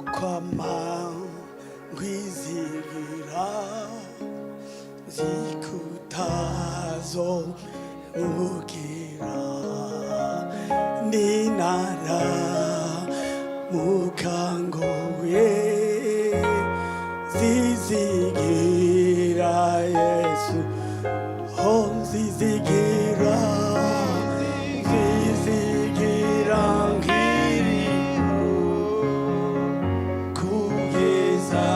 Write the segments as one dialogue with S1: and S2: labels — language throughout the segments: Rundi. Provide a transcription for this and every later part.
S1: nzokwama ngwizigira zikutazo mugira ninara mukangoye zizigira Yesu zizigira ngiriho kugeza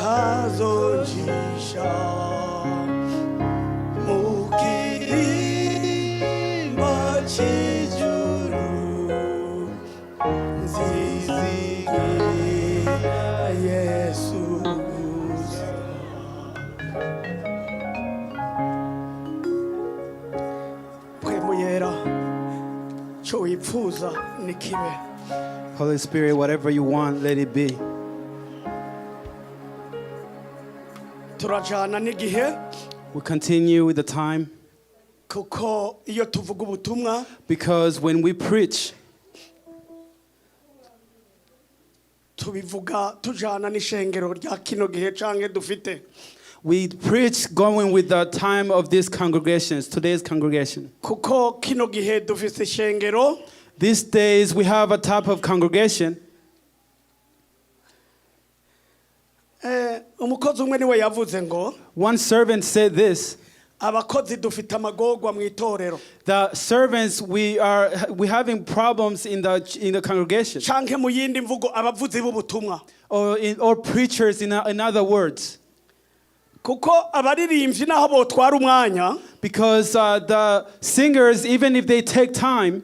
S1: hazojisha mukirimba cy'ijuru zizigira Yesu
S2: Holy Spirit, whatever you want, let it be. We continue with the time. Because when we preach, we preach going with the time of these congregations, today's congregation. These days we have a type of congregation. One servant said this. The servants, we having problems in the congregation. Or preachers in other words. Because the singers, even if they take time,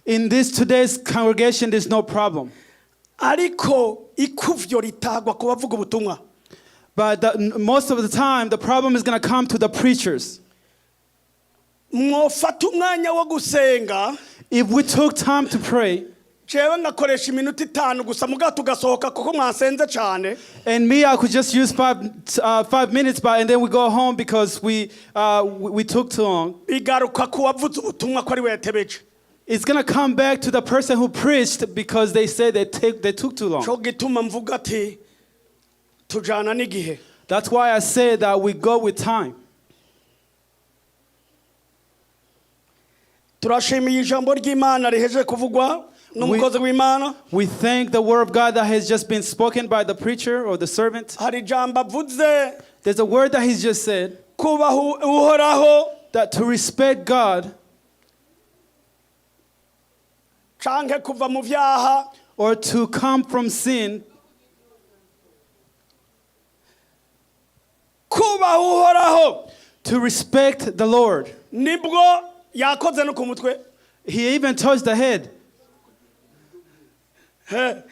S2: in this today's congregation there's no problem. But most of the time the problem is going to come to the preachers. If we took time to pray, and me, I could just use 5 minutes, and then we go home because we took too long. It's going to come back to the person who preached because they said they took too long. That's why I say that we go with time. We thank the word of God that has just been spoken by the preacher or the servant. There's a word that he's just said, that to respect God or to come from sin, to respect the Lord. He even touched the head. It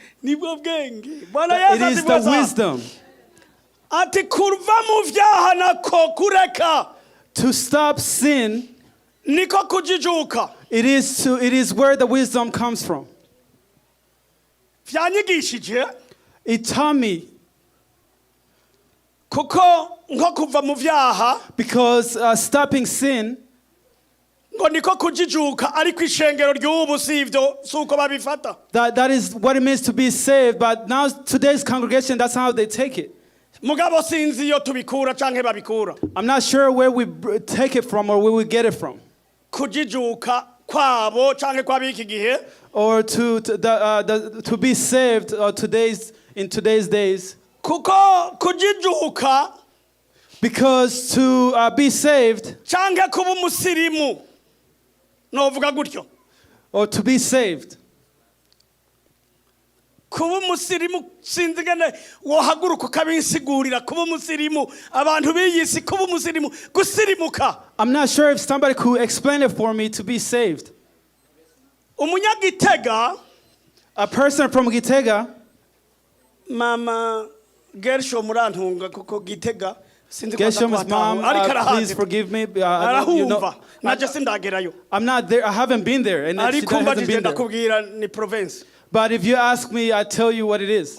S2: is the wisdom. To stop sin, it is where the wisdom comes from. It taught me. Because stopping sin, that is what it means to be saved, but now today's congregation, that's how they take it. I'm not sure where we take it from or where we get it from. Or to be saved in today's days. Because to be saved, or to be saved, I'm not sure if somebody could explain it for me. To be saved, a person from Gitega,
S1: Mama Gershom Murantunga kuko Gitega.
S2: Geshom's mom, please forgive me. I'm not there. I haven't been there, and she hasn't been there. But if you ask me, I tell you what it is.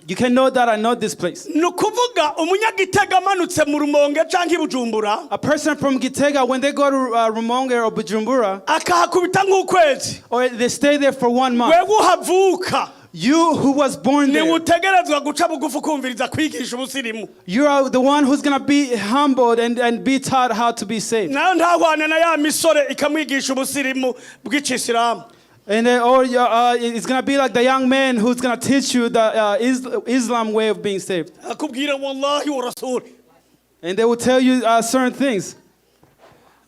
S2: You can know that I know this place.
S1: nukuvuga umunyagitega amanutse mu Rumonge canke Bujumbura
S2: A person from Gitega, when they go to Rumonge or Bujumbura,
S1: akahakubita nk'ukwezi
S2: or they stay there for 1 month,
S1: wewe uhavuka
S2: you who was born there,
S1: utegerezwa guca bugufi ukumviriza kwigisha ubusirimu.
S2: you are the one who's going to be humbled and be taught how to be saved.
S1: nayo ntahwana na ya misore ikamwigisha ubusirimu bw'icisilamu.
S2: And then, or it's going to be like the young man who's going to teach you the Islam way of being saved.
S1: akubwira wallahi wa rasul,
S2: And they will tell you certain things.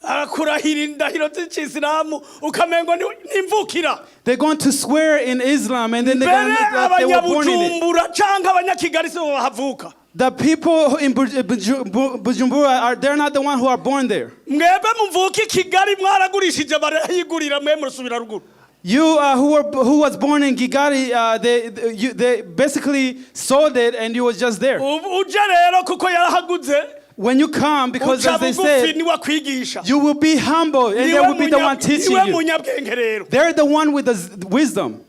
S1: arakurahira indahiro z'icisilamu ukamengo nimvukira.
S2: They're going to swear in Islam, and then they're going
S1: mbere
S2: to like they were born in it.
S1: abanyabujumbura canke abanyakigali sibo bahavuka.
S2: The people in Bujumbura, they're not the one who are born there.
S1: mwebwe muvuka i Kigali mwaragurishije barayigurira mwe murasubira ruguru.
S2: You who was born in Kigali, they basically sold it, and you was just there.
S1: uje rero kuko yarahaguze
S2: When you come, because
S1: uca
S2: as they
S1: bugufi
S2: said,
S1: niwe akwigisha.
S2: you will be humble, and they will be the one teaching
S1: niwe
S2: you.
S1: munyabwenge rero.
S2: They're the one with the wisdom.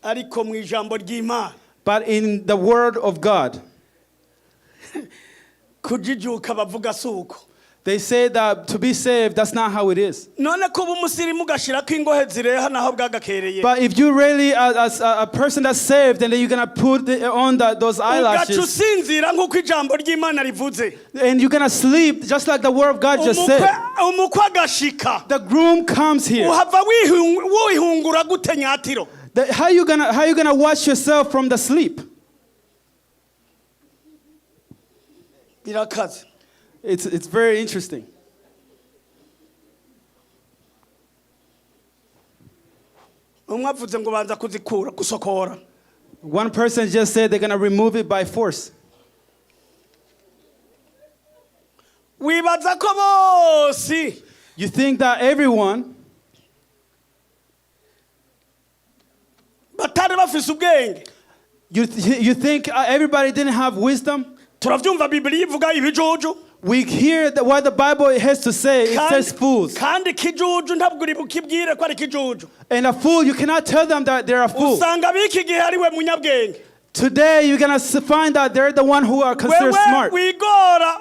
S1: ariko mu ijambo ry'Imana
S2: But in the word of God,
S1: kujijuka bavuga suko.
S2: they say that to be saved, that's not how it is.
S1: none ko umusirimu gashirako ingohe zireha naho bwagakereye.
S2: But if you really, as a person that's saved, and then you're going to put on those
S1: ugaca
S2: eyelashes,
S1: usinzira nk'uko ijambo ry'Imana rivuze.
S2: and you're going to sleep just like the word of God just said.
S1: umukwe agashika.
S2: The groom comes here.
S1: uhava wihungura gute nyatiro.
S2: How you gonna wash yourself from the sleep?
S1: birakaze.
S2: It's very interesting.
S1: umwe avuze ngo banza kuzikura gusokora.
S2: One person just said they're gonna remove it by force.
S1: wibaza ko bose
S2: You think that everyone
S1: batari bafise ubwenge.
S2: you think everybody didn't have wisdom?
S1: turavyumva Bibiliya ivuga ibijuju.
S2: We hear what the Bible has to say. It says fools.
S1: kandi kijuju ntabwo uri bukibwire ko ari kijuju.
S2: And a fool, you cannot tell them that they're a fool.
S1: usanga biki gihe ari we munyabwenge.
S2: Today, you're going to find that they're the one who are considered smart.
S1: wewe wigora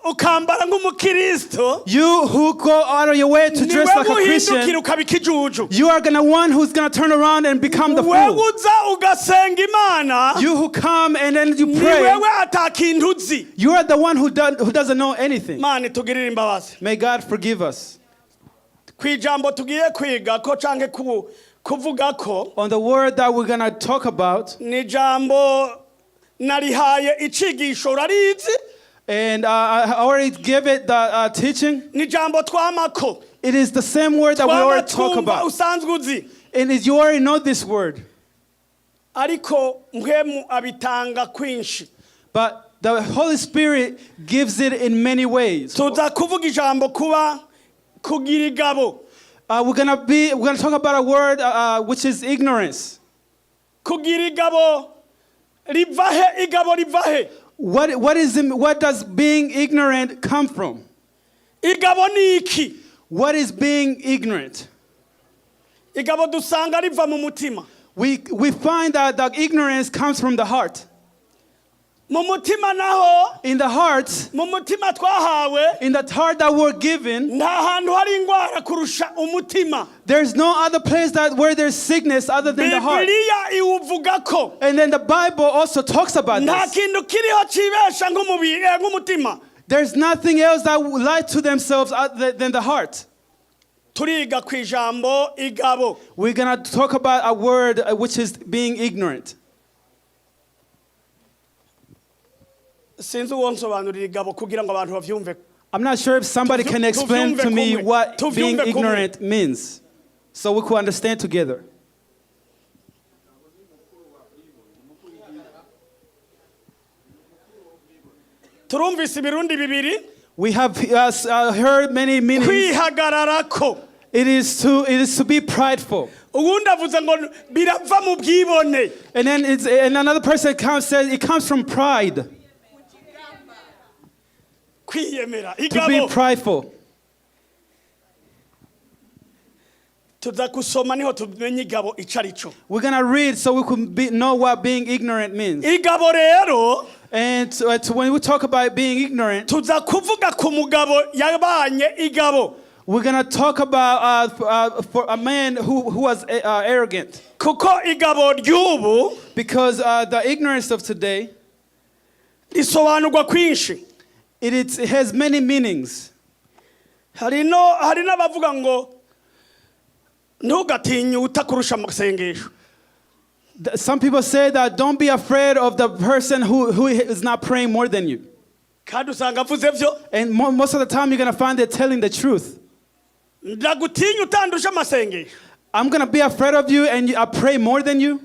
S1: ukambara nk'umukristo.
S2: You who go out of your way to dress like a Christian,
S1: uhindukira ukaba ikijuju.
S2: you are gonna one who's going to turn around and become the
S1: wewe
S2: fool.
S1: uza ugasenga Imana.
S2: You who come and then you
S1: ni
S2: pray,
S1: wewe atakintu uzi.
S2: you are the one who doesn't know anything.
S1: Mani tugirire imbabazi.
S2: May God forgive us.
S1: Kwijambo tugiye kwiga ko canke kuvuga ko
S2: On the word that we're going to talk about,
S1: ni jambo narihaye icigisho rarizi.
S2: and I already gave it the teaching.
S1: ni jambo twamako.
S2: It is the same word that we already talk about.
S1: usanzwe uzi.
S2: And you already know this word.
S1: ariko mpwemu abitanga kwinshi.
S2: But the Holy Spirit gives it in many ways.
S1: tuza kuvuga ijambo kuba kugira igabo.
S2: We're gonna talk about a word which is ignorance.
S1: kugira igabo rivahe igabo rivahe.
S2: What does being ignorant come from?
S1: igabo ni iki?
S2: What is being ignorant?
S1: igabo dusanga riva mu mutima.
S2: We find that the ignorance comes from the heart.
S1: mu mutima naho.
S2: In the heart,
S1: mu mutima twahawe.
S2: in the heart that we're given,
S1: nta hantu hari ingwara kurusha umutima.
S2: there's no other place where there's sickness other than the heart.
S1: Bibiliya iwuvuga ko.
S2: And then the Bible also talks about
S1: nta
S2: this.
S1: kintu kiriho cibesha nk'umutima.
S2: There's nothing else that will lie to themselves other than the heart.
S1: turiga ku ijambo igabo.
S2: We're going to talk about a word which is being ignorant.
S1: sinzi uwonsobanurira igabo kugira ngo abantu bavyumve.
S2: I'm not sure if somebody can explain to me what being ignorant means, so we could understand together.
S1: turumvise ibirundi bibiri.
S2: We have heard many meanings.
S1: kwihagararako.
S2: It is to be prideful.
S1: uwundi avuze ngo birava mu bwibone.
S2: And then and another person says it comes from pride.
S1: kwiyemera
S2: To be
S1: igabo.
S2: prideful.
S1: tuza kusoma niho tumenye igabo icarico.
S2: We're going to read so we can know what being ignorant means.
S1: Igabo rero,
S2: And when we talk about being ignorant,
S1: tuza kuvuga ku mugabo yabanye igabo.
S2: we're going to talk about for a man who was arrogant.
S1: Kuko igabo ry'ubu,
S2: Because the ignorance of today,
S1: risobanurwa kwinshi.
S2: it has many meanings.
S1: Hari n'abavuga ngo ntugatinye utakurusha amasengesho.
S2: Some people say that don't be afraid of the person who is not praying more than you.
S1: Kandi usanga avuze vyo.
S2: And most of the time you're going to find it telling the truth.
S1: Ndagutinya utandusha amasengesho.
S2: I'm going to be afraid of you and I pray more than you.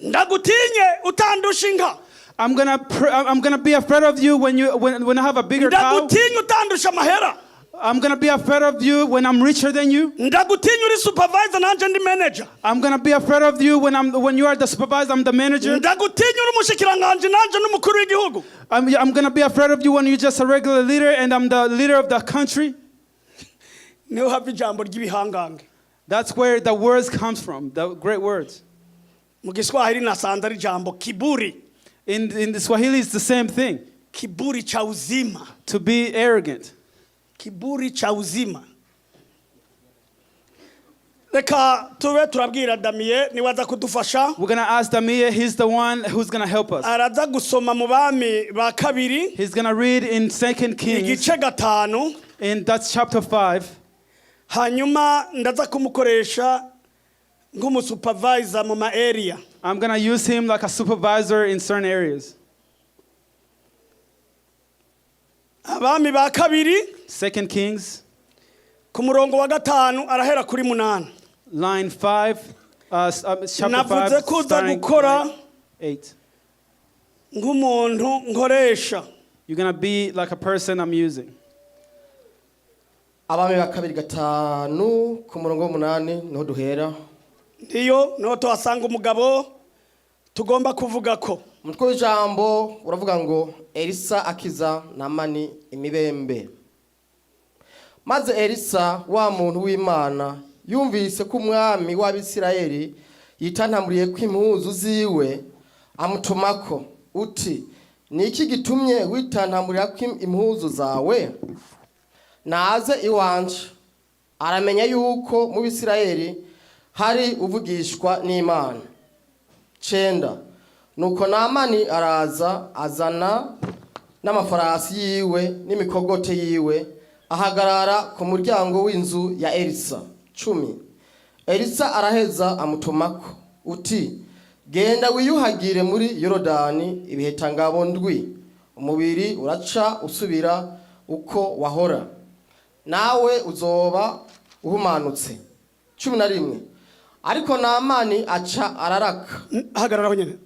S1: Ndagutinye utandusha inka.
S2: I'm going to be afraid of you when I have a bigger cow.
S1: Ndagutinye utandusha mahera.
S2: I'm going to be afraid of you when I'm richer than you.
S1: Ndagutinye uri supervisor nanje ndi manager.
S2: I'm going to be afraid of you when you are the supervisor, I'm the manager.
S1: Ndagutinye uri mushikiranganje nanje n'umukuru w'igihugu.
S2: I'm going to be afraid of you when you're just a regular leader and I'm the leader of the country.
S1: Niho hava ijambo ry'ibihangange.
S2: That's where the words comes from, the great words.
S1: Mu Giswahili nasanze ari ijambo kiburi.
S2: In the Swahili, it's the same thing.
S1: Kiburi cha uzima.
S2: To be arrogant.
S1: Kiburi cha uzima. Reka tube turabwira Damiye niwaza kudufasha.
S2: We're going to ask Damiye, he's the one who's going to help us.
S1: Araza gusoma mu bami ba kabiri.
S2: He's going to read in 2 Kings.
S1: Igice gatanu.
S2: And that's chapter 5.
S1: Hanyuma ndaza kumukoresha nk'umusupervisor mu ma area.
S2: I'm going to use him like a supervisor in certain areas.
S1: Abami ba kabiri.
S2: 2 Kings.
S1: Ku murongo wa gatanu arahera kuri 8.
S2: Line 5. Chapter 5.
S1: Navuze kuza gukora
S2: 8.
S1: nk'umuntu nkoresha.
S2: You're going to be like a person I'm using.
S3: Abami ba kabiri gatanu ku murongo w'8 niho duhera.
S1: Ndiyo no tuhasanga umugabo tugomba kuvuga ko.
S3: Umutwe w'ijambo uravuga ngo Elisa akiza Namani imibembe. Maze Elisa wa muntu w'Imana yumvise ko umwami w'Abisirayeli yitantamuriye ko impuzu ziwe amutumako uti niki gitumye witantamurira ko impuzu zawe naze iwanje aramenya yuko mu Bisirayeli hari uvugishwa n'Imana. 9 Nuko Namani araza azana n'amafarasi yiwe n'imikogote yiwe ahagarara ku muryango w'inzu ya Elisa. 10 Elisa araheza amutumako uti genda wiyuhagire muri Yorodani ibiheta ndwi umubiri uraca usubira uko wahora nawe uzoba uhumanutse. 11 Ariko Namani aca araraka.
S1: Hagararaho nyene.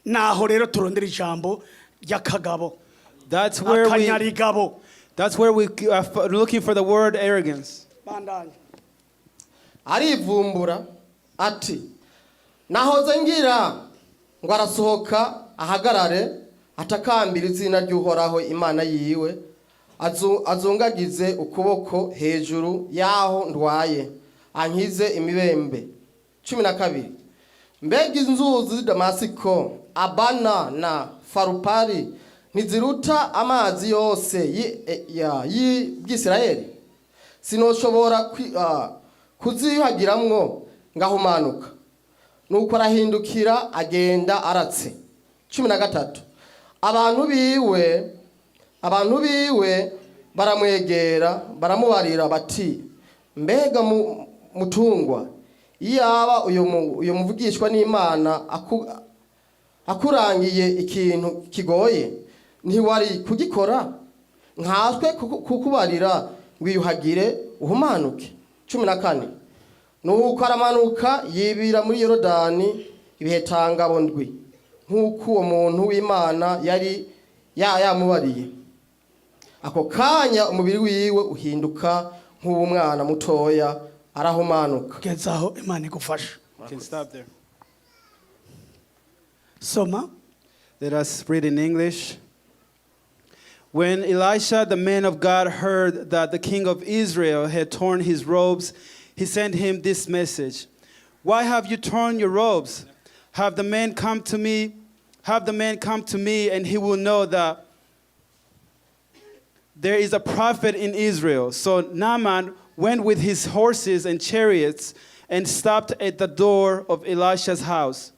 S1: Naho rero turondera ijambo ry'akagabo.
S2: That's where we are looking for the word arrogance.
S1: Bandanye.
S3: Arivumbura ati nahoze ngira ngo arasohoka ahagarare atakambira izina ry'Uhoraho Imana yiwe azungagize ukuboko hejuru yaho ndwaye ankize imibembe. 12 Mbega inzuzi z'i Damasiko Abana na Farupari ntiziruta amazi yose y'Isirayeli sinoshobora kuziyuhagiramwo ngahumanuka. Nuko arahindukira agenda aratse. 13 Abantu biwe baramwegera baramubarira bati mbega mutungwa iyaba uyo muvugishwa n'Imana akurangiye ikintu kigoye ntiwari kugikora nkatwe kukubarira wiyuhagire uhumanuke. 14 Nuko aramanuka yibira muri Yorodani ibiheta ndwi nk'uko uwo muntu w'Imana yari yamubariye. Ako kanya umubiri wiwe uhinduka nk'umwana mutoya arahumanuka.
S1: Gezaho Imana igufasha.
S2: Can stop there.
S1: Soma.
S2: Let us read in English. When Elisha, the man of God, heard that the king of Israel had torn his robes, he sent him this message. Why have you torn your robes? Have the man come to me, and he will know that there is a prophet in Israel. So Naaman went with his horses and chariots and stopped at the door of Elisha's house.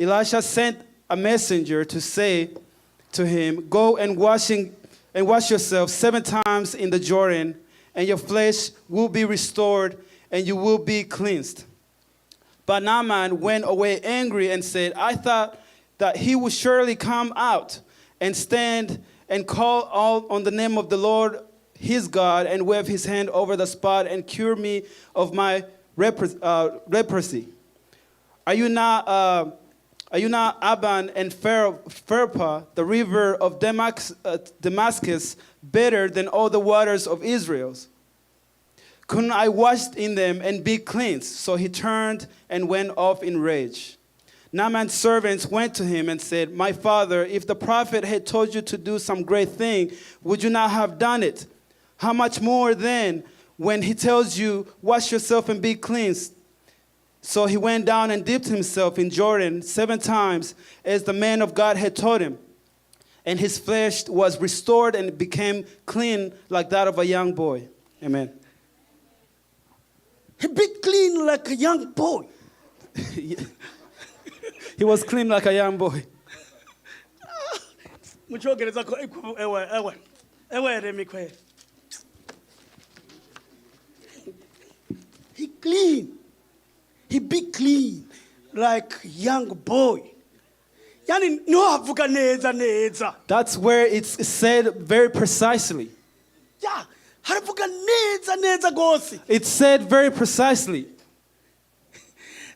S2: Elisha sent a messenger to say to him, go and wash yourself 7 times in the Jordan, and your flesh will be restored, and you will be cleansed. But Naaman went away angry and said, I thought that he would surely come out and stand and call out on the name of the Lord his God and wave his hand over the spot and cure me of my leprosy. Are you not Aban and Pharpar, the river of Damascus, better than all the waters of Israel? Couldn't I wash in them and be cleansed? So he turned and went off in rage. Naaman's servants went to him and said, my father, if the prophet had told you to do some great thing, would you not have done it? How much more then when he tells you, wash yourself and be cleansed? So he went down and dipped himself in Jordan 7 times, as the man of God had told him. And his flesh was restored and became clean like that of a young boy. Amen.
S1: He be clean like a young boy.
S2: He was clean like a young boy.
S1: He clean. He be clean like young boy. Yani no avuga neza neza.
S2: That's where it's said very precisely.
S1: Yeah, haravuga neza neza gosi.
S2: It's said very precisely.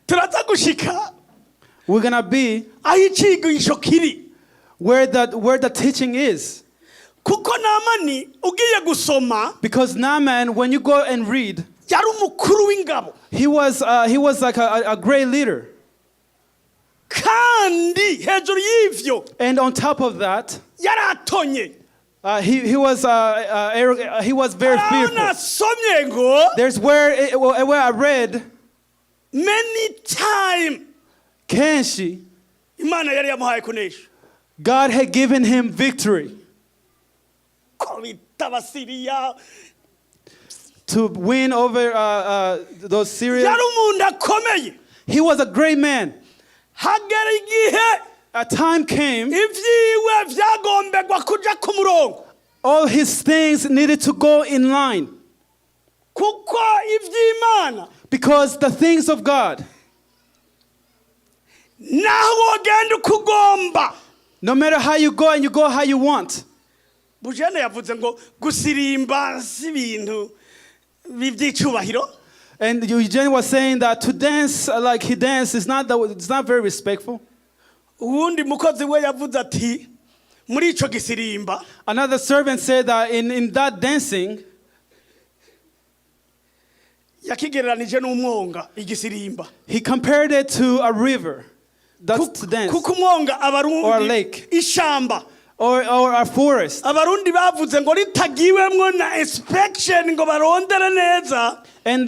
S1: Turaza gushika.
S2: We're gonna be
S1: ahichigisho kiri.
S2: Where the teaching is.
S1: Kuko Naamani ugiye gusoma.
S2: Because Naaman, when you go and read,
S1: yari umukuru w'ingabo.
S2: He was like a great leader.
S1: Kandi hejuru y'ivyo.
S2: And on top of that,
S1: yaratonye.
S2: He was very fearful. There's where I read
S1: many times.
S2: Kenshi,
S1: Imana yari yamuhaye kunesha.
S2: God had given him victory. To win over those Syrians. He was a great man. A time came, all his things needed to go in line. Because the things of God, no matter how you go and you go how you want. And Eugene was saying that to dance like he danced it's not very respectful. Another servant said that in that dancing, he compared it to a river. That's to dance. Or a lake. Or a forest. And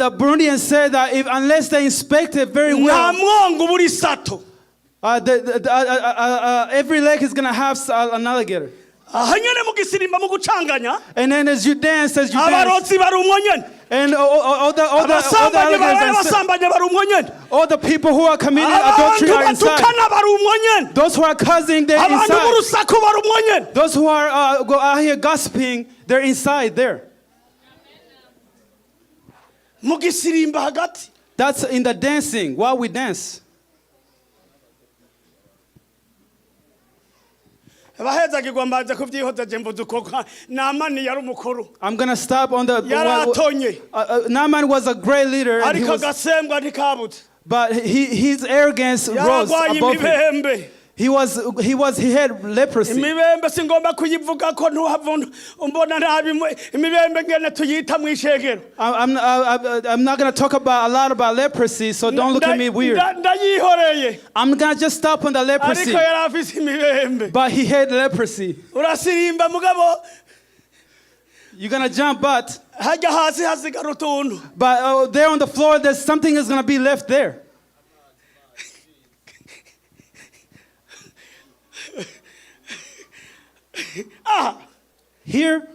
S2: the Burundians said that unless they inspect it very well, every lake is going to have an alligator. And then as you dance, and all the people who are committing adultery are inside. Those who are cussing, they're inside. Those who are out here gossiping, they're inside there. That's in the dancing, while we dance. I'm going to stop on the... Naaman was a great leader. But his arrogance rose above him. He had leprosy.
S1: imibembe singomba kuyivuga ko ntuhavuna umbona nabi imibembe ngene tuyita mwishegero.
S2: I'm not going to talk a lot about leprosy, so don't look at me weird.
S1: Ndayihoreye.
S2: I'm going to just stop on the leprosy.
S1: Ariko yari afise imibembe.
S2: But he had leprosy.
S1: Urasirimba mugabo.
S2: You're going to jump, but
S1: Hajya hasi hasigara utuntu.
S2: there on the floor, there's something is going to be left there. Here,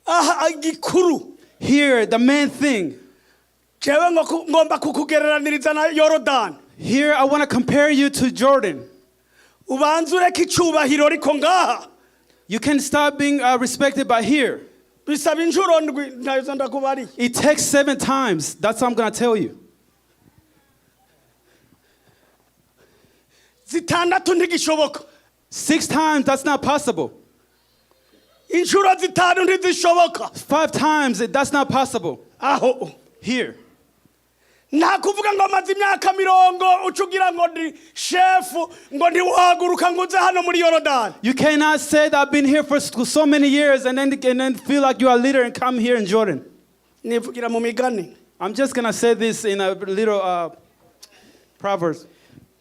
S1: igikuru.
S2: here, the main thing.
S1: Jewe ngomba kukugereraniriza na Yorodani.
S2: Here, I want to compare you to Jordan.
S1: Ubanze ureke icubahiro riko ngaha.
S2: You can stop being respected by here.
S1: Bisaba inshuro ndwi ndazo ndakubari.
S2: It takes 7 times. That's what I'm going to tell you.
S1: Zitandatu ntigishoboka.
S2: 6 times, that's not possible.
S1: Inshuro zitanu ntizishoboka.
S2: 5 times, that's not possible.
S1: Aho.
S2: Here.
S1: Nta kuvuga ngo amaze imyaka 70 ucugira ngo ndi shefu ngo ntiwahaguruka ngo uze hano muri Yorodani.
S2: You cannot say that I've been here for so many years and then feel like you are a leader and come here in Jordan.
S1: Nivugira mu migani.
S2: I'm just going to say this in a little Proverbs.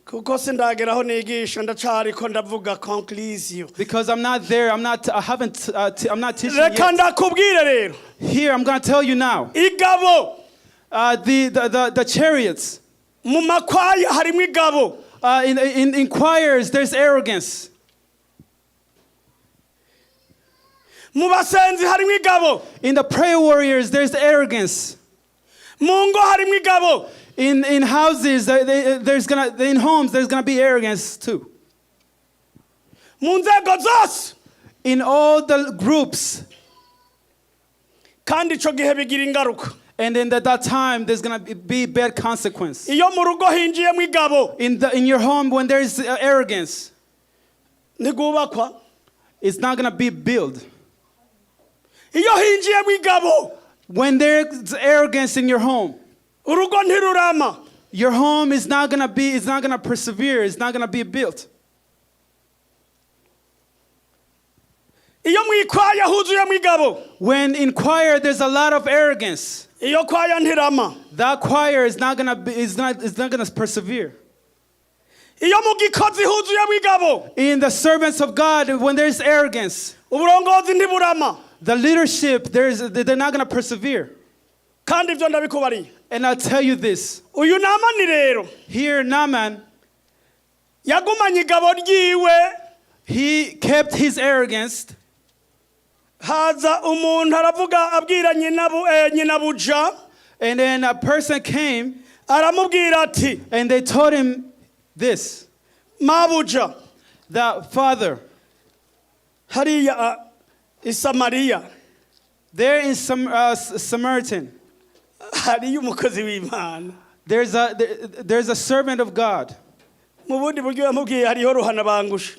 S1: Kuko sindageraho nigisha ndacariko ndavuga conclusion.
S2: Because I'm not there. I'm not teaching
S1: Reka
S2: yet.
S1: ndakubwire rero.
S2: Here, I'm going to tell you now.
S1: Igabo.
S2: The chariots.
S1: Mu makwaya harimo igabo.
S2: In choirs, there's arrogance.
S1: Mu basenzi harimo igabo.
S2: In the prayer warriors, there's arrogance.
S1: Mu ngo harimo igabo.
S2: In houses, in homes, there's gonna be arrogance too.
S1: Mu nzego zose.
S2: In all the groups.
S1: Kandi ico gihe bigira ingaruka.
S2: And then at that time, there's gonna be bad consequence.
S1: Iyo mu rugo hinjiyemo igabo.
S2: In your home, when there is arrogance,
S1: ntigubakwa.
S2: It's not gonna be built.
S1: Iyo hinjiyemo igabo.
S2: When there's arrogance in your home,
S1: urugo ntirurama.
S2: Your home is not gonna persevere. It's not gonna be built.
S1: Iyo mwikwaya huzuyemo igabo.
S2: When in choir there's a lot of arrogance.
S1: Iyo kwaya ntirama.
S2: That choir is not gonna persevere.
S1: Iyo mu gikozi huzuyemo igabo.
S2: In the servants of God, when there's arrogance,
S1: uburongozi ntiburama.
S2: The leadership, they're not gonna persevere.
S1: Kandi ivyo ndabikubariye.
S2: And I'll tell you this.
S1: Uyu Namani rero.
S2: Here, Naaman,
S1: yagumanye igabo ryiwe.
S2: He kept his arrogance.
S1: Haza umuntu aravuga abwira nyinabuja.
S2: And then a person came.
S1: Aramubwira ati.
S2: And they told him this.
S1: Mabuja.
S2: The father.
S1: Hariya Samaria.
S2: There in Samaritan.
S1: Hariya umukozi w'Imana.
S2: There's a servant of God.
S1: Mu bundi buryo yamubwiye hariho ruhana bangusha.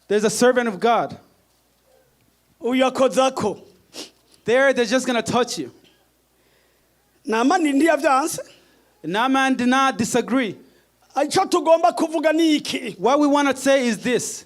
S2: There's a servant of God.
S1: Uyakozako.
S2: They're just going to touch you.
S1: Namani ntiyavyanse.
S2: Naaman did not disagree.
S1: Ico tugomba kuvuga ni iki.
S2: What we want to say is this.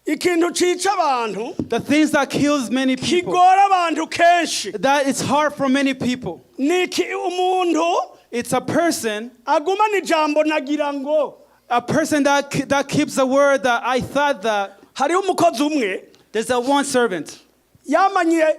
S1: Ikintu cica abantu.
S2: The things that kills many people.
S1: Kigora abantu kenshi.
S2: That it's hard for many people.
S1: Niki umuntu.
S2: It's a person.
S1: Agumana ijambo nagira ngo.
S2: A person that keeps the word that I thought that.
S1: Hariho umukozi umwe.
S2: There's a one servant.
S1: Yamanye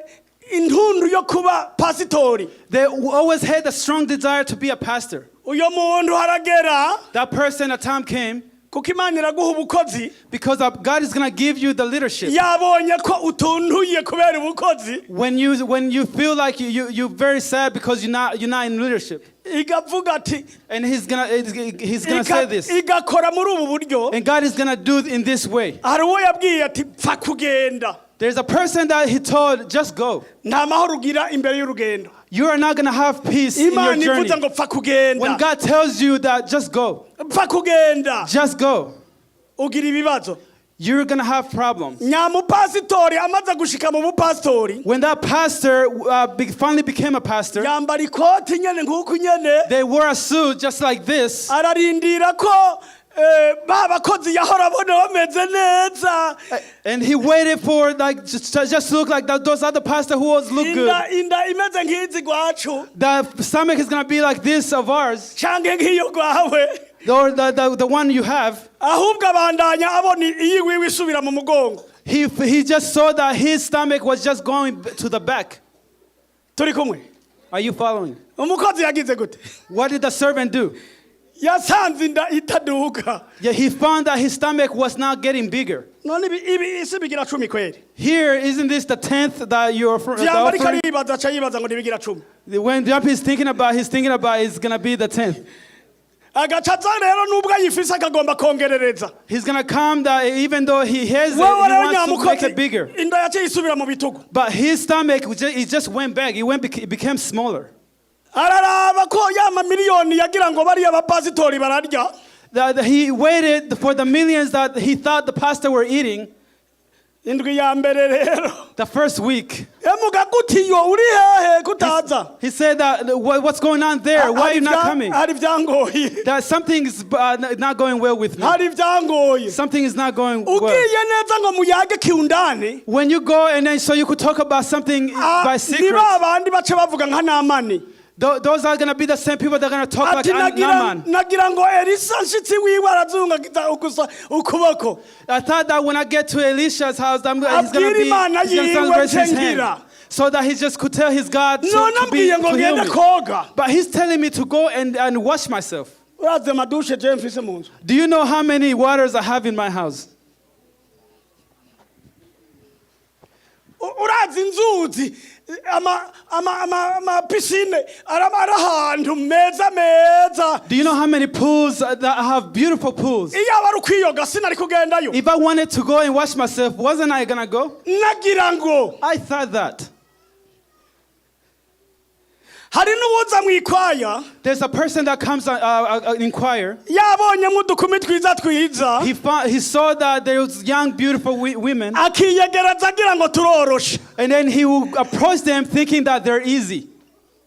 S1: intundu yo kuba pasitori.
S2: They always had a strong desire to be a pastor.
S1: Uyo muntu haragera.
S2: That person, a time came.
S1: Kuko Imana iraguha ubukozi.
S2: Because God is going to give you the leadership.
S1: Yabonye ko utuntuye kubera ubukozi.
S2: When you feel like you're very sad because you're not in leadership.
S1: Igavuga ati.
S2: And he's gonna say this.
S1: Igakora muri ubu buryo.
S2: And God is gonna do it in this way.
S1: Hari uwo yabwiye ati pfa kugenda.
S2: There's a person that he told, just go.
S1: Nta mahoro ugira imbere y'urugendo.
S2: You are not gonna have peace in your journey.
S1: Ngo pfa kugenda.
S2: When God tells you that, just go.
S1: Pfa kugenda.
S2: Just go.
S1: Ugira ibibazo.
S2: you're going to have problems.
S1: nyamupasitori amaze gushika mu bupasitori
S2: When that pastor finally became a pastor,
S1: yambara ikoti nyene nk'uku nyene
S2: they wore a suit just like this.
S1: ararindira ko ba bakozi yahora abona bameze neza
S2: And he waited for like just look like that, those other pastors who always look good.
S1: inda imeze nk'izi gwacu
S2: The stomach is going to be like this of ours,
S1: canke nk'iyo gwawe
S2: or the one you have.
S1: ahubwo abandanya abona iyi wiwe isubira mu mugongo
S2: He just saw that his stomach was just going to the back.
S1: turi kumwe
S2: Are you following?
S1: umukozi yagize gute
S2: What did the servant do?
S1: yasanze inda itaduka
S2: Yeah, he found that his stomach was not getting bigger.
S1: none ibi isi bigira 10 kweli
S2: Here, isn't this the 10th that you're the
S1: vyamba ariko
S2: offering?
S1: aribaza aca yibaza ngo nibigira 10
S2: When Jump is thinking about, he's thinking about it's going to be the 10th.
S1: agacaza rero nubwo ayifise akagomba kongerereza
S2: He's going to come that even though he has it, he
S1: wewe rero
S2: wants to make
S1: nyamukozi
S2: it bigger.
S1: inda yaciye isubira mu bitugu
S2: But his stomach, it just went back. It became smaller.
S1: araraba ko yama miliyoni yagira ngo bariya bapasitori bararya
S2: He waited for the millions that he thought the pastor were eating.
S1: indwi ya mbere rero
S2: The first week,
S1: emuga gutiyo uri hehe kutaza
S2: he said that, what's going on there? Why are you not coming?
S1: hari vyangoye
S2: That something is not going well with me.
S1: hari vyangoye
S2: Something is not going well.
S1: ugiye neza ngo muyage kiundani
S2: When you go and then so you could talk about something by secret,
S1: niba abandi bace bavuga nka namani
S2: those are going to be the same people that are going to talk
S1: ati
S2: like Naaman.
S1: nagira ngo elisa nshitsi wiwe arazungagiza ukuboko
S2: I thought that when I get to Elisha's house, he's going
S1: Abwira Imana
S2: to
S1: yiwe
S2: raise his hand.
S1: cengira.
S2: So that he just could tell his God to
S1: none ambwiye ngo
S2: heal
S1: ngende
S2: me.
S1: koga
S2: But he's telling me to go and wash myself.
S1: uraze madushe je mfise mu nzu
S2: Do you know how many waters I have in my house?
S1: urazi inzuzi ama piscine arabara ahantu meza
S2: Do you know how many pools that I have? Beautiful pools.
S1: iyo abari ukwiyoga sinari kugendayo
S2: If I wanted to go and wash myself, wasn't I going to go?
S1: nagira ngo
S2: I thought that.
S1: hari n'uwuza mu ikwaya
S2: There's a person that comes inquire.
S1: yabonye nk'udukumi twiza
S2: He saw that there was young, beautiful women,
S1: akiyegereza agira ngo turoroshe
S2: and then he will approach them thinking that they're easy.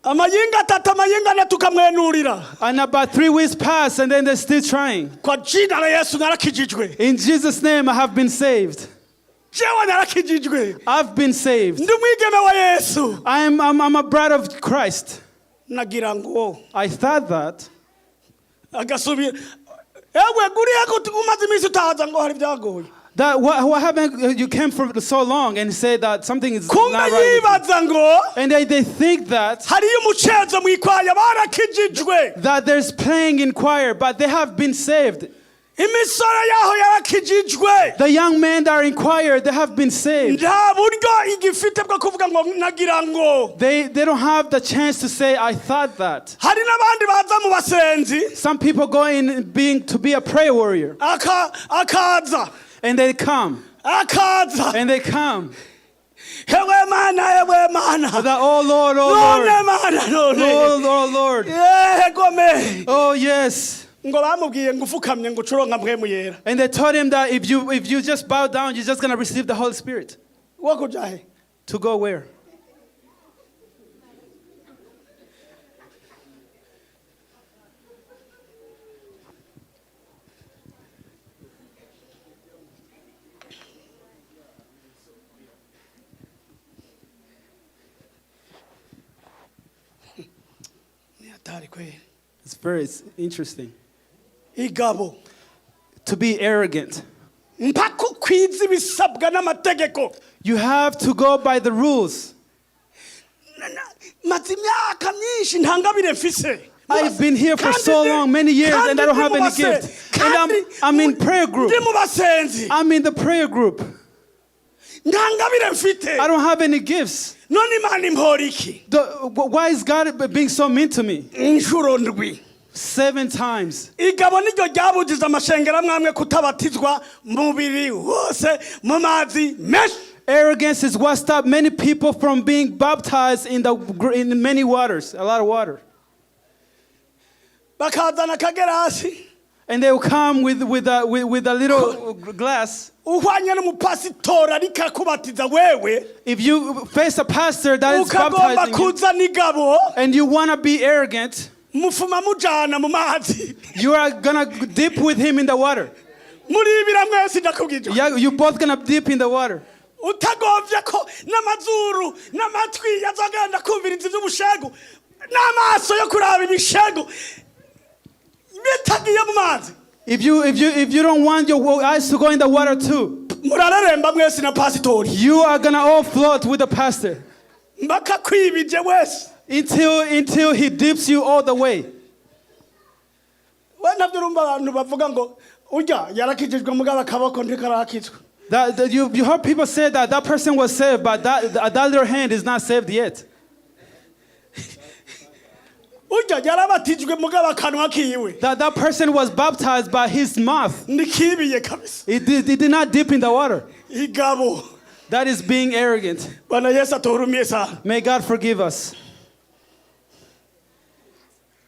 S1: amayinga atatu amayinga ane tukamwenurira
S2: And about 3 weeks pass, and then they're still trying.
S1: kwa jina la yesu narakijijwe
S2: In Jesus' name, I have been saved.
S1: jewe narakijijwe
S2: I've been saved.
S1: ndi umwigeme wa yesu
S2: I'm a bride of Christ.
S1: nagira ngo
S2: I thought that.
S1: agasubira ewe guriya ko umaze iminsi utaza ngo hari byagoye
S2: That what happened? You came for so long and said that something is
S1: kumbe
S2: not right. With you.
S1: yibaza ngo
S2: And they think that
S1: hariyo umucezo mu ikwaya barakijijwe
S2: that there's playing in choir, but they have been saved.
S1: imisoro yaho yarakijijwe
S2: The young men that are in choir, they have been saved.
S1: nta buryo igifite bwo kuvuga ngo nagira ngo
S2: They don't have the chance to say, I thought that.
S1: hari n'abandi baza mu basenzi
S2: Some people go in to be a prayer warrior,
S1: akaza
S2: and they come,
S1: akaza
S2: and they come.
S1: hewe mana
S2: That, oh Lord, oh
S1: none
S2: Lord,
S1: mana none
S2: oh Lord.
S1: gome
S2: Oh yes.
S1: ngo bamubwiye ngo ufukamye ngo ucuronka mpwemu yera
S2: And they told him that if you just bow down, you're just going to receive the Holy Spirit.
S1: wo kuja he
S2: To go where?
S1: ni hatari kweli
S2: It's interesting.
S1: igabo
S2: To be arrogant.
S1: mpaka ukwiza ibisabwa n'amategeko
S2: You have to go by the rules.
S1: maze imyaka myinshi nta ngabire mfise
S2: I've been here for so long, many years, and I don't have any gift. And I'm in prayer group.
S1: ndi mu basenzi
S2: I'm in the prayer group.
S1: nta ngabire mfite
S2: I don't have any gifts.
S1: none imana impora iki
S2: Why is God being so mean to me?
S1: inshuro ndwi
S2: 7 times.
S1: igabo niryo ryabugize amashengero amwe kutabatizwa mu mubiri wose mu mazi menshi
S2: Arrogance is what stopped many people from being baptized in many waters, a lot of water.
S1: bakazana akagerasi
S2: And they will come with a little glass.
S1: uhwanye n'umupasitori ariko akubatiza wewe
S2: If you face a pastor that is
S1: ukagomba
S2: baptizing you,
S1: kuza n'igabo
S2: and you want to be arrogant,
S1: mufuma mujana mu mazi
S2: you are going to dip with him in the water.
S1: muribira mwese ndakubwije
S2: Yeah, you're both going to dip in the water.
S1: utagovye ko n'amazuru n'amatwi yazagenda kumviriza ivy'ubushegu n'amaso yo kuraba ibishegu bitagiye mu mazi.
S2: If you don't want your eyes to go in the water too,
S1: murareremba mwese na pasitori
S2: you are going to all float with the pastor
S1: mpaka kwibije wese
S2: until he dips you all the way.
S1: we navyo urumva abantu bavuga ngo urya yarakijijwe mugabo akaboko ntikarakizwa.
S2: You heard people say that person was saved, but that other hand is not saved yet.
S1: urya yarabatijwe mugabo akanwa kiwe
S2: That person was baptized by his mouth.
S1: ndikibiye kabisa.
S2: He did not dip in the water.
S1: Igabo
S2: That is being arrogant.
S1: Bwana Yesu atuhurumie sana.
S2: May God forgive us.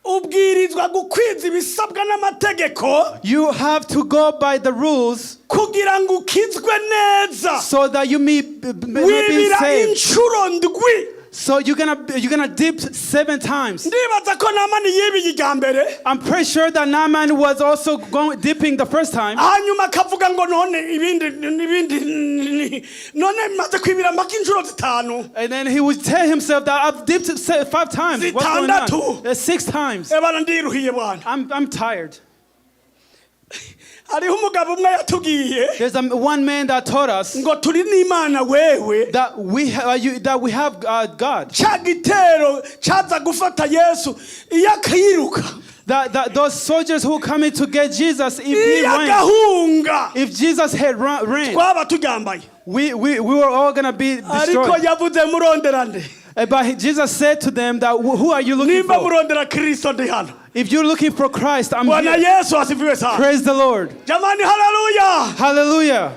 S1: ubwirizwa gukwiza ibisabwa n'amategeko
S2: You have to go by the rules
S1: kugira ngo ukizwe neza
S2: so that you may be
S1: wibira
S2: saved.
S1: inshuro ndwi.
S2: So you're gonna dip 7 times.
S1: ndibaza ko namani yibiye irya mbere
S2: I'm pretty sure that Naaman was also dipping the first time.
S1: hanyuma akavuga ngo none ibindi none maze kwibira mpaka inshuro zitanu.
S2: And then he would tell himself that I've dipped 5 times. What's going on? 6 times.
S1: ebana ndiruhiye bwana.
S2: I'm tired.
S1: hariho umugabo umwe yatubwiye
S2: There's one man that taught us
S1: ngo turi n'Imana wewe
S2: that we have God.
S1: ca gitero caza gufata Yesu iyo akiruka
S2: That those soldiers who come in to get Jesus, if he
S1: iyo
S2: ran,
S1: agahunga
S2: if Jesus had ran,
S1: twaba turyambaye.
S2: we were all gonna be
S1: ariko
S2: destroyed.
S1: yavuze muronderande
S2: But Jesus said to them that who are you looking
S1: nimba
S2: for?
S1: murondera Kristo ndi hano.
S2: If you're looking for Christ, I'm
S1: Bwana
S2: here.
S1: Yesu asifiwe sana.
S2: Praise the Lord.
S1: Jamani haleluya.
S2: Hallelujah.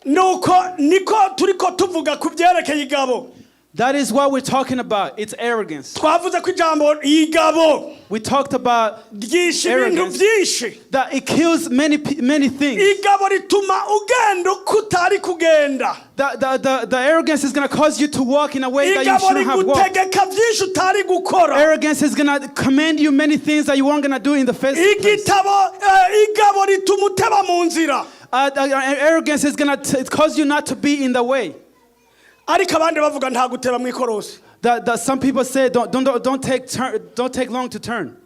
S1: nuko niko turiko tuvuga ku byerekeye igabo.
S2: That is what we're talking about. It's arrogance.
S1: twavuze ko ijambo igabo
S2: We talked about
S1: ryishe ibintu
S2: arrogance,
S1: byinshi.
S2: that it kills many things.
S1: igabo rituma ugenda uko utari kugenda.
S2: The arrogance is going to cause you to walk in a way that you
S1: igabo
S2: shouldn't have walked.
S1: rigutegeka byinshi utari gukora.
S2: Arrogance is going to command you many things that you weren't going to do in the first place.
S1: igabo rituma uteba mu nzira.
S2: Arrogance is going to cause you not to be in the way.
S1: ariko abandi bavuga nta guteba mu ikorosi.
S2: That some people say don't take long to turn.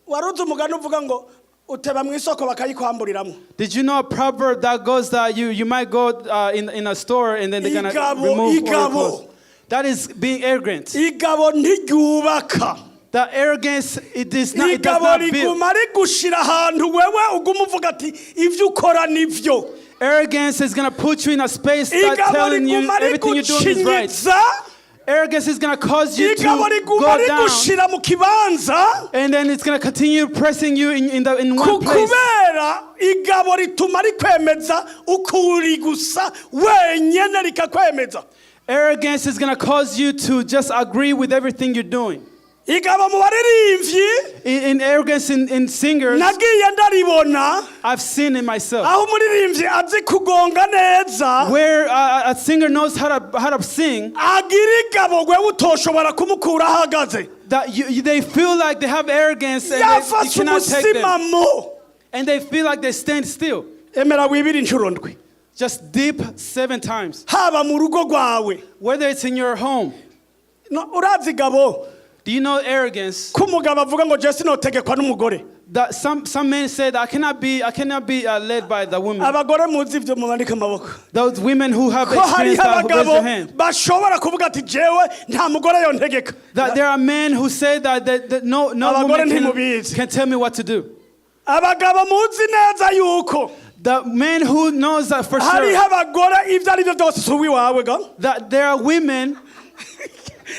S1: waruzi umugani uvuga ngo uteba mu isoko bakayikwamburiramo.
S2: Did you know a proverb that goes that you might go in a store and then they're going to remove all your clothes? That is being arrogant.
S1: igabo ntiryubaka.
S2: The arrogance it does not
S1: igabo
S2: build.
S1: riguma rigushira ahantu wewe uguma uvuga ati ibyo ukora nivyo.
S2: Arrogance is going to put you in a space that's
S1: igabo
S2: telling you
S1: riguma
S2: everything you're doing is right.
S1: rigucinyiza.
S2: Arrogance is going to cause you to
S1: igabo riguma
S2: go down,
S1: rigushira mu kibanza.
S2: and then it's going to continue pressing you in one place.
S1: kubera igabo rituma rikwemeza ukuri gusa wenyene rikakwemeza.
S2: Arrogance is going to cause you to just agree with everything you're doing.
S1: igabo mu baririmbyi
S2: In arrogance in singers,
S1: nagiye ndaribona
S2: I've seen it myself.
S1: aho umuririmbyi azi kugonga neza
S2: Where a singer knows how to sing,
S1: agira igabo gwe utoshobora kumukura ahagaze.
S2: that they feel like they have arrogance and you
S1: yafashe
S2: cannot take them.
S1: umusimamo.
S2: And they feel like they stand still.
S1: emera wibira inshuro ndwi
S2: Just dip 7 times.
S1: haba mu rugo rwawe.
S2: Whether it's in your home.
S1: No, urazi igabo
S2: Do you know arrogance?
S1: ko umugabo avuga ngo je sinotegekwa n'umugore.
S2: That some men say that I cannot be led by the woman.
S1: abagore muzi ibyo mubandike amaboko.
S2: Those women who have
S1: ko hariho
S2: experienced that, who raise
S1: abagabo
S2: their hand.
S1: bashobora kuvuga ati jewe nta mugore yontegeka.
S2: That there are men who say that no
S1: Abagore
S2: woman
S1: ntimubizi.
S2: can tell me what to do.
S1: abagabo muzi neza yuko
S2: The man who knows that for
S1: hariho
S2: sure,
S1: abagore ibyo ari byo byose si uwiwawe ga.
S2: that there are women,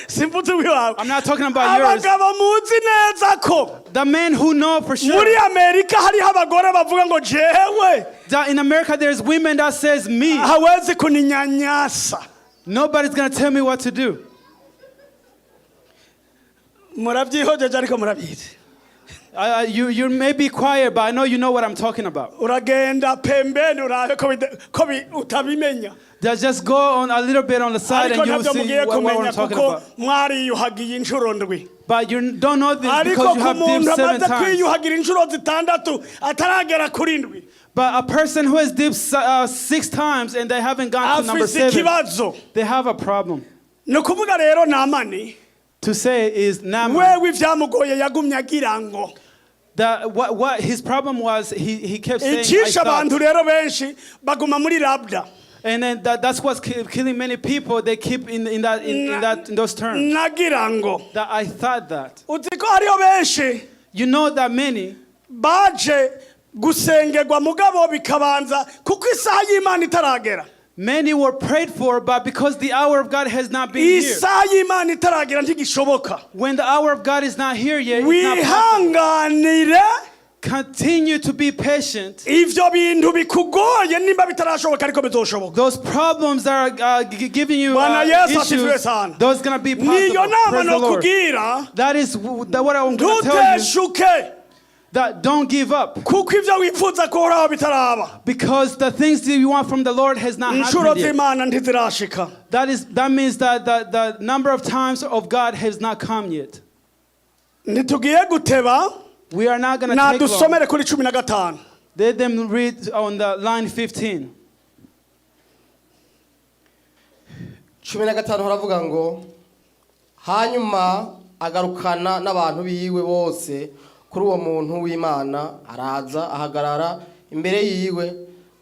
S1: simvuze uwiwawe.
S2: I'm not talking about yours,
S1: abagabo muzi neza ko
S2: the men who know for sure
S1: muri Amerika hariho abagore bavuga ngo jewe
S2: that in America there's women that says me,
S1: hawezi kuninyanyasa.
S2: nobody's going to tell me what to do.
S1: murabyihojeje ariko murabizi.
S2: You may be quiet, but I know you know what I'm talking about.
S1: uragenda pembeni urabe ko utabimenya
S2: Just go on a little bit on the side
S1: ariko
S2: and you'll
S1: ntabyo
S2: see
S1: mugiye
S2: what
S1: kumenya
S2: I'm talking
S1: kuko
S2: about.
S1: mwariyuhagiye inshuro ndwi
S2: But you don't know this
S1: ariko
S2: because you
S1: ku
S2: have
S1: muntu
S2: dipped 7
S1: amaze
S2: times.
S1: kwiyuhagira inshuro zitandatu ataragera kuri ndwi
S2: But a person who has dipped 6 times and they haven't gone to number
S1: afise
S2: 7,
S1: ikibazo
S2: they have a problem.
S1: ni ukuvuga rero namani
S2: To say is Naaman,
S1: wewe ivyamugoye yagumye agira ngo
S2: that what his problem was, he kept saying, I
S1: icisha
S2: thought.
S1: abantu rero benshi baguma muri labda
S2: And then that's what's killing many people. They keep in those terms.
S1: nagira ngo
S2: That I thought that.
S1: uzi ko hariho benshi
S2: You know that many
S1: baje gusengerwa mugabo bikabanza kuko isaha y'Imana itaragera
S2: many were prayed for, but because the hour of God has not been here.
S1: isaha y'Imana itaragera ntigishoboka
S2: When the hour of God is not here yet, it's not possible.
S1: wihanganire
S2: Continue to be patient.
S1: ivyo bintu bikugoye nimba bitarashoboka ariko bizoshoboka
S2: Those problems that are giving you
S1: Bwana Yesu asifiwe
S2: issues,
S1: sana.
S2: those going to be
S1: niyo
S2: possible.
S1: nama
S2: Praise the Lord.
S1: nokubwira
S2: That is what I'm going to tell you.
S1: ntuteshuke
S2: That don't give up.
S1: kuko ivyo wifuza kuhoraho bitaraba
S2: Because the things that you want from the Lord has not
S1: inshuro
S2: happened yet.
S1: z'Imana ntizirashika
S2: That means that the number of times of God has not come yet.
S1: ntitugiye guteba
S2: We are not going to take long.
S1: nadusomere kuri 15
S2: Let them read on the line 15.
S3: 15 haravuga ngo hanyuma agarukana n'abantu biwe bose kuri uwo muntu w'Imana araza ahagarara imbere yiwe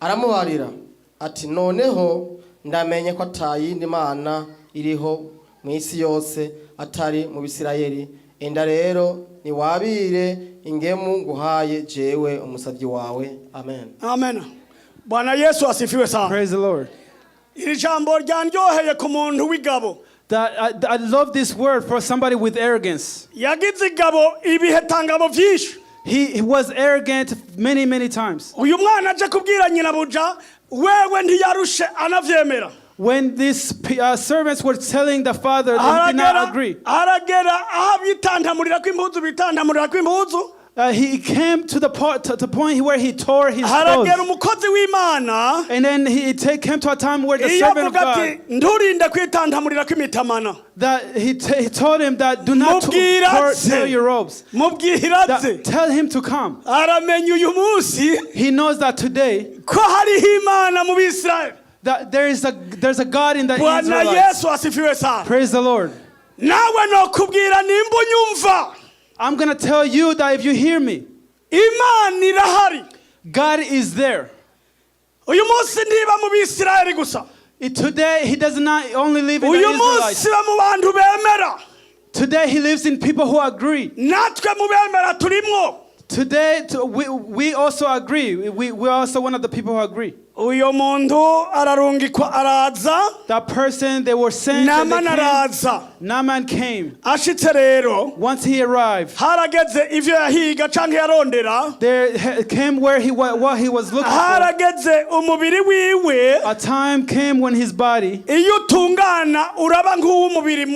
S3: aramubarira ati noneho ndamenye ko atayindi mana iriho mu isi yose atari mu Bisirayeli enda rero niwabire ingemu nguhaye jewe umusavyi wawe amen.
S1: amen Bwana Yesu asifiwe sana
S2: Praise the Lord.
S1: iri jambo ryanryoheye ku muntu w'igabo
S2: I love this word for somebody with arrogance.
S1: yagize igabo ibihetangabo vyinshi
S2: He was arrogant many times.
S1: uyu mwana aje kubwira nyinabuja wewe ntiyarushe anavyemera
S2: When these servants were telling the father, they did not agree.
S1: aragera aho bitantamurira kw'impuzu bitantamurira kw'impuzu
S2: He came to the point where he tore his clothes.
S1: haragera umukozi w'Imana
S2: And then he came to a time where the
S1: iyo
S2: servant of
S1: avuga ati
S2: God,
S1: ndurinde kwitantamurira kw'imitamana
S2: that he told him that do not
S1: Mubwira
S2: tear your robes.
S1: mubwira ze
S2: That, tell him to come.
S1: aramenya uyu munsi
S2: He knows that today
S1: ko hariho Imana mu Bisirayeli
S2: that there's a God in the
S1: Bwana
S2: Israelites.
S1: Yesu asifiwe sana
S2: Praise the Lord.
S1: nawe nokubwira nimba unyumva
S2: I'm going to tell you that if you hear me,
S1: Imana irahari
S2: God is there.
S1: uyu munsi ntiba mu Bisirayeli gusa
S2: Today, he does not only live in the
S1: uyu
S2: Israelites.
S1: munsi ba mu bantu bemera
S2: Today, he lives in people who agree.
S1: natwe mu bemera turimwo
S2: Today, we also agree. We're also one of the people who agree.
S1: uyu muntu ararungikwa araza
S2: That person, they were sent and they
S1: Naaman
S2: came.
S1: araza
S2: Naaman came.
S1: ashitse rero
S2: Once he arrived,
S1: harageze ivyo yahiga canke yarondera
S2: there came what he was looking for.
S1: harageze umubiri wiwe
S2: A time came when his body,
S1: iyo utungana uraba nk'uw'umubiri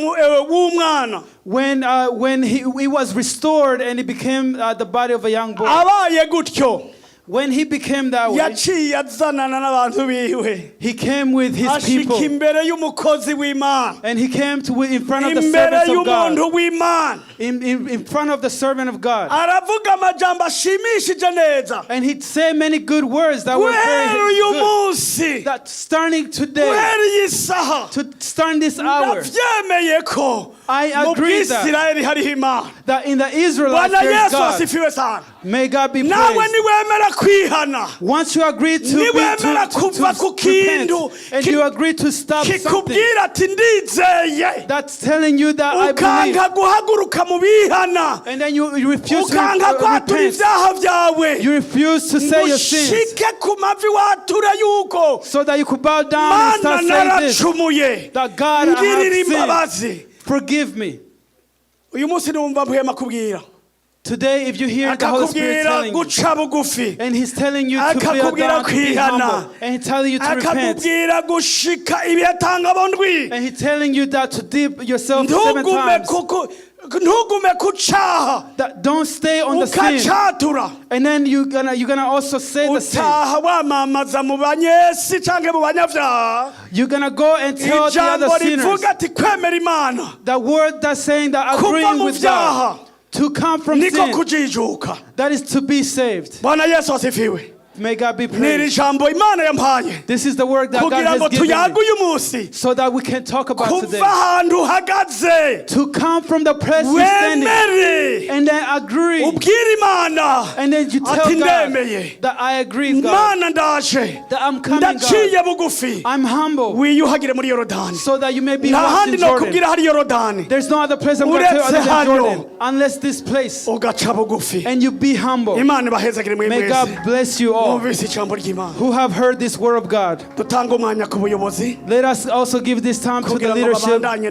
S1: w'umwana
S2: when he was restored and he became the body of a young boy.
S1: abaye gutyo
S2: When he became that way,
S1: yaciye azanana n'abantu biwe
S2: he came with his
S1: ashika
S2: people.
S1: imbere y'umukozi w'Imana
S2: And he came in front of the
S1: imbere
S2: servants of God.
S1: y'umuntu w'Imana
S2: In front of the servant of God.
S1: aravuga amajambo ashimishije neza
S2: And he said many good words that were
S1: guhera
S2: very
S1: uyu
S2: good.
S1: munsi
S2: That starting today,
S1: guhera iyi saha
S2: to start this hour,
S1: ndavyemeye ko
S2: I
S1: mu
S2: agree that,
S1: Bwisirayeli hariho Imana
S2: that in the Israelites
S1: Bwana
S2: there's
S1: Yesu
S2: God.
S1: asifiwe sana
S2: May God be
S1: nawe
S2: praised.
S1: niwemera kwihana
S2: Once you agree to
S1: niwemera kuva ku
S2: repent,
S1: kintu
S2: and you agree to stop something
S1: kikubwira ati ndizeye
S2: that's telling you that I believe,
S1: ukanga guhaguruka mu bihana
S2: and then you refuse to
S1: ukanga kwatura
S2: repent,
S1: ivyaha vyawe
S2: you refuse to say your sins,
S1: ngushike ku mavi watura yuko
S2: so that you could bow down and
S1: mana
S2: start saying this,
S1: naracumuye
S2: that God, I
S1: ngirira
S2: have sinned,
S1: imbabazi
S2: forgive me.
S1: uyu munsi niwumva mpwema kubwira
S2: Today, if you hear the Holy Spirit
S1: akakubwira
S2: telling you,
S1: guca bugufi
S2: and He's telling you to be
S1: akakubwira
S2: down, to be
S1: kwihana
S2: humble, and He's telling you to repent,
S1: akakubwira gushika ibihetangabo ndwi
S2: and He's telling you that to dip yourself 7
S1: ntugume
S2: times.
S1: ntugume ku cyaha
S2: That don't stay on the sin.
S1: ukacatura
S2: And then you're gonna also say the sin.
S1: utaha wamamaza mu banyesi cyangwa mu banyabyaha
S2: You're gonna go and tell the other
S1: ijambo
S2: sinners.
S1: rivuga ati kwemera imana
S2: The word that's saying that
S1: kuva
S2: agreeing
S1: mu
S2: with God.
S1: byaha
S2: To come from
S1: niko
S2: sin.
S1: kujijuka.
S2: That is to be saved.
S1: Bwana Yesu asifiwe.
S2: May God be
S1: Niri
S2: praised.
S1: jambo Imana yampaye
S2: This is the word that God
S1: kugira ngo
S2: has given
S1: tuyague
S2: me.
S1: uyu munsi
S2: So that we can talk about
S1: kuva
S2: today.
S1: ahantu uhagaze
S2: To come from the place you're standing.
S1: wemere
S2: And then agree.
S1: ubwire Imana
S2: And then you tell
S1: ati
S2: God
S1: ndemeye
S2: that I agree, God.
S1: Mana ndaje
S2: That I'm coming, God.
S1: ndaciye bugufi
S2: I'm humble.
S1: wiyuhagire muri Yorodani
S2: So that you may be
S1: nta
S2: washed
S1: handi
S2: in
S1: no
S2: Jordan.
S1: kubwira hari Yorodani
S2: There's no other place I'm going to tell other
S1: Uretse
S2: than
S1: hano.
S2: Jordan. Unless this place.
S1: ugaca bugufi.
S2: And you be humble.
S1: Imana ibahezagire mwe
S2: May
S1: mwese
S2: God bless you all
S1: mwumvise ijambo ry'Imana.
S2: who have heard this word of God.
S1: dutanga umwanya ku buyobozi
S2: Let us also give this time to the
S1: kugira ngo
S2: leadership
S1: babandanye